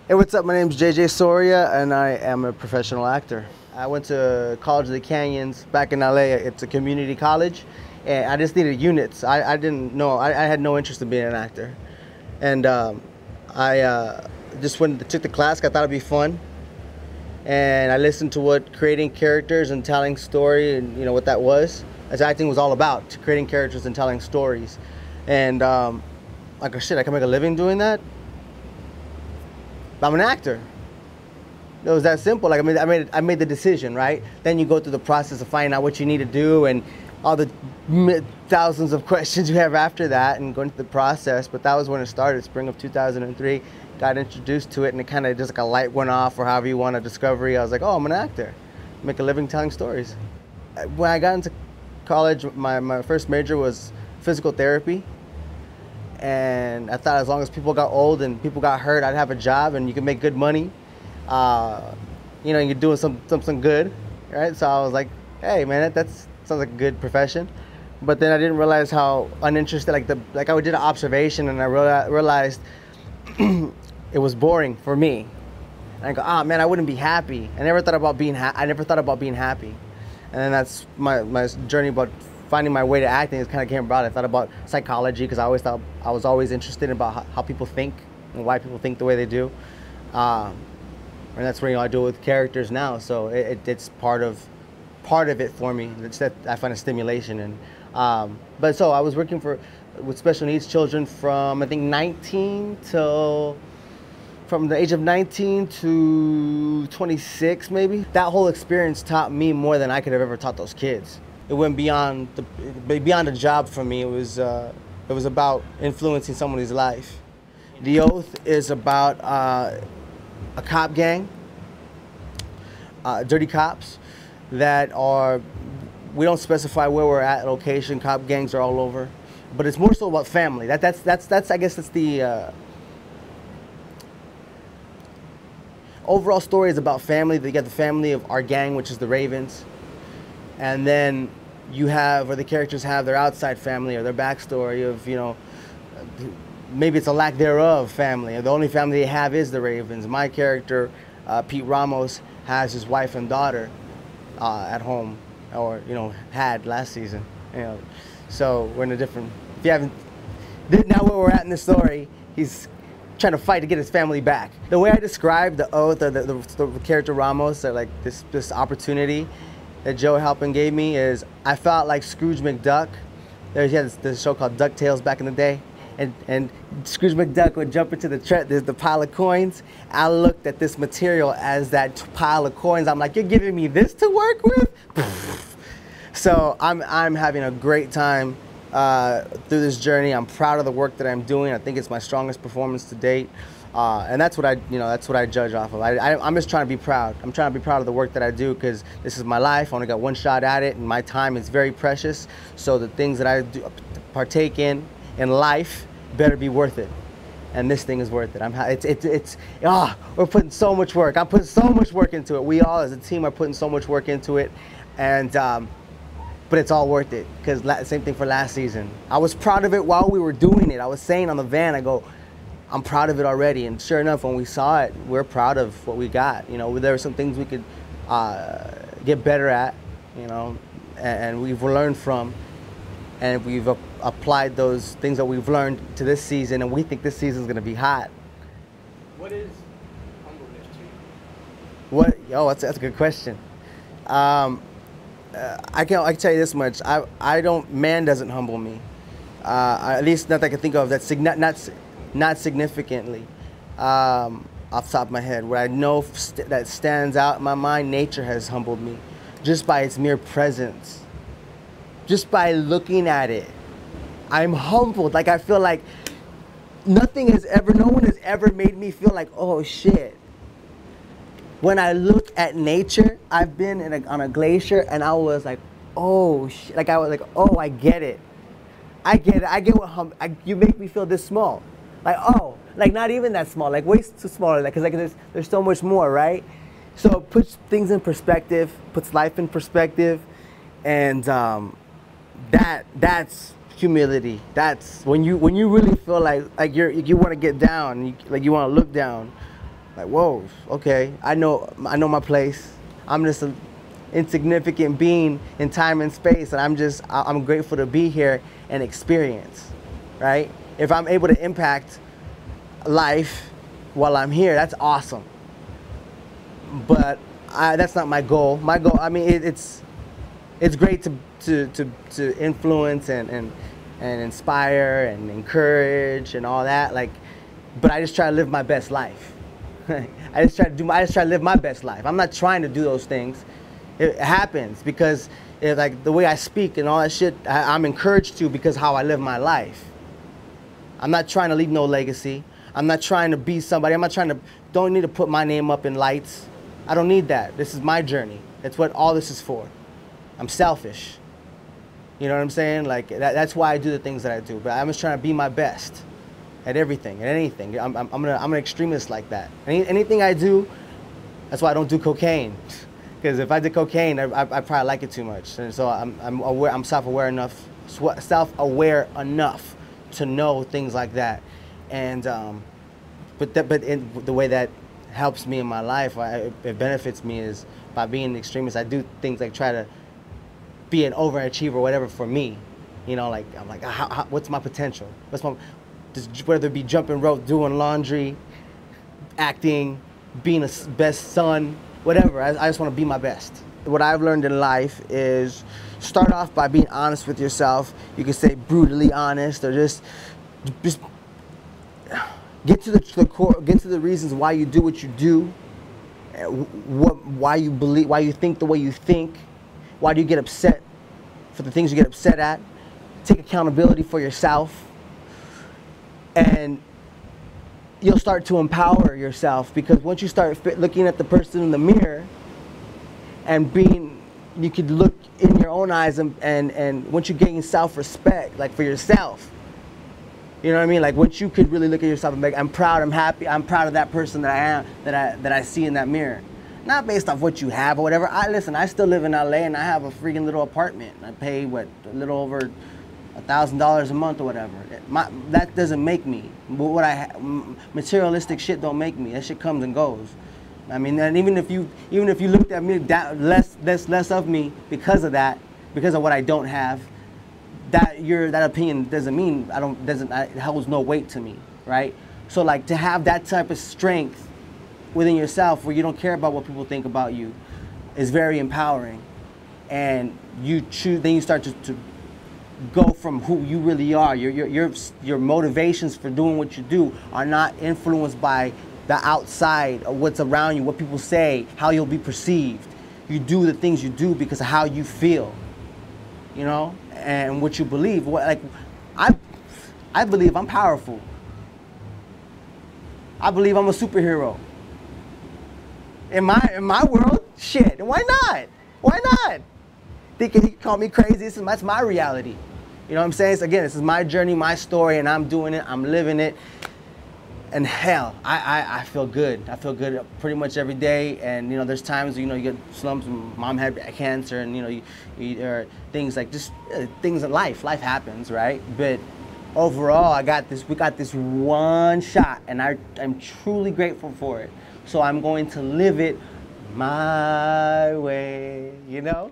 Hey, what's up? My name's JJ Soria, and I am a professional actor. I went to College of the Canyons back in LA. It's a community college, and I just needed units. I didn't know, I had no interest in being an actor. And I just took the class. I thought it'd be fun. And I listened to what creating characters and telling story and what that was, as acting was all about, creating characters and telling stories. And like, oh shit, I can make a living doing that? I'm an actor. It was that simple. Like I made the decision, right? Then you go through the process of finding out what you need to do and all the thousands of questions you have after that and going through the process. But that was when it started, spring of 2003. Got introduced to it, and it kind of just like a light went off, or however you want, a discovery. I was like, oh, I'm an actor. Make a living telling stories. When I got into college, my first major was physical therapy. And I thought as long as people got old and people got hurt, I'd have a job and you could make good money. You're doing something good, right? So I was like, hey man, that sounds like a good profession. But then I didn't realize how uninterested, like I did an observation and I realized it was boring for me. And I go, ah man, I wouldn't be happy. I never thought about being happy. And then that's my journey about finding my way to acting. Is kind of came about. I thought about psychology because I was always interested about how people think and why people think the way they do, and that's what I do with characters now. So it's part of it for me. It's that I find a stimulation in. But so I was working with special needs children from I think 19 till from the age of 19 to 26 maybe. That whole experience taught me more than I could have ever taught those kids. It went beyond a job for me. It was about influencing somebody's life. The Oath is about a cop gang, dirty cops that are, we don't specify where we're at location. Cop gangs are all over, but it's more so about family. That's I guess that's the overall story is about family. They get the family of our gang, which is the Ravens. And then you have, or the characters have, their outside family or their backstory of, maybe it's a lack thereof family. The only family they have is the Ravens. My character, Pete Ramos, has his wife and daughter at home, or, had last season. So we're in a different, if you haven't, now where we're at in this story, he's trying to fight to get his family back. The way I described the Oath, or the character Ramos, or like this opportunity that Joe Halpin gave me, is I felt like Scrooge McDuck. He had this show called DuckTales back in the day, and Scrooge McDuck would jump into there's the pile of coins. I looked at this material as that pile of coins. I'm like, you're giving me this to work with? So I'm having a great time through this journey. I'm proud of the work that I'm doing. I think it's my strongest performance to date. And that's what I judge off of. I'm just trying to be proud. I'm trying to be proud of the work that I do because this is my life. I only got one shot at it, and my time is very precious. So the things that I do, partake in life better be worth it. And this thing is worth it. We're putting so much work. I'm putting so much work into it. We all as a team are putting so much work into it, and but it's all worth it because same thing for last season. I was proud of it while we were doing it. I was saying on the van, I go, I'm proud of it already, and sure enough, when we saw it, we're proud of what we got. There were some things we could get better at, and we've learned from, and we've applied those things that we've learned to this season, and we think this season's gonna be hot. What is humbleness to you? That's a good question. I can tell you this much: man doesn't humble me. At least not that I can think of. That's not significantly, off the top of my head. Where I know that stands out in my mind, nature has humbled me, just by its mere presence. Just by looking at it, I'm humbled. Like I feel like no one has ever made me feel like, oh shit. When I look at nature, I've been on a glacier and I was like, oh shit. Like I was like, oh, I get it. I get what you make me feel this small. Like, oh, like not even that small, like way too small, like, cause like there's so much more, right? So it puts things in perspective, puts life in perspective, and that's humility. That's when you really feel like you want to get down, like you want to look down. Like, whoa, okay, I know my place. I'm just an insignificant being in time and space, and I'm grateful to be here and experience, right? If I'm able to impact life while I'm here, that's awesome. But that's not my goal. My goal, I mean, it's great to influence and inspire and encourage and all that. Like, but I just try to live my best life. I just try to live my best life. I'm not trying to do those things. It happens because like the way I speak and all that shit, I'm encouraged to because how I live my life. I'm not trying to leave no legacy. I'm not trying to be somebody. Don't need to put my name up in lights. I don't need that. This is my journey. That's what all this is for. I'm selfish. You know what I'm saying? Like that's why I do the things that I do. But I'm just trying to be my best at everything, at anything. I'm an extremist like that. Anything I do, that's why I don't do cocaine. Because if I did cocaine, I probably like it too much. And so I'm aware. I'm self-aware enough to know things like that. And but in the way that helps me in my life, it benefits me, is by being an extremist. I do things like try to be an overachiever or whatever for me. You know, like I'm like, what's my potential? Whether it be jumping rope, doing laundry, acting, being a best son, whatever. I just want to be my best. What I've learned in life is start off by being honest with yourself. You can say brutally honest, or just get to the core, get to the reasons why you do what you do, why you believe, why you think the way you think, why do you get upset for the things you get upset at. Take accountability for yourself, and you'll start to empower yourself, because once you start looking at the person in the mirror and you could look in your own eyes, and once you gain self-respect, like for yourself, you know what I mean? Like once you could really look at yourself and be like, I'm proud, I'm happy, I'm proud of that person that I am, that I see in that mirror. Not based off what you have or whatever. Listen, I still live in LA and I have a freaking little apartment. I pay a little over $1,000 a month or whatever. That doesn't make me. Materialistic shit don't make me. That shit comes and goes. I mean, and even if you looked at me less of me because of that, because of what I don't have, that opinion doesn't mean it holds no weight to me, right? So like, to have that type of strength within yourself where you don't care about what people think about you is very empowering. And then you start to go from who you really are. Your motivations for doing what you do are not influenced by the outside or what's around you, what people say, how you'll be perceived. You do the things you do because of how you feel, you know, and what you believe. Like, I believe I'm powerful. I believe I'm a superhero. In my world, shit, why not? Why not? Thinking he could call me crazy, that's my reality. You know what I'm saying? So again, this is my journey, my story, and I'm doing it, I'm living it. And hell, I feel good. I feel good pretty much every day. And you know, there's times, you know, you get slumps. Mom had cancer, and you know, or things like just things in life. Life happens, right? But overall, we got this one shot, and I'm truly grateful for it. So I'm going to live it my way, you know?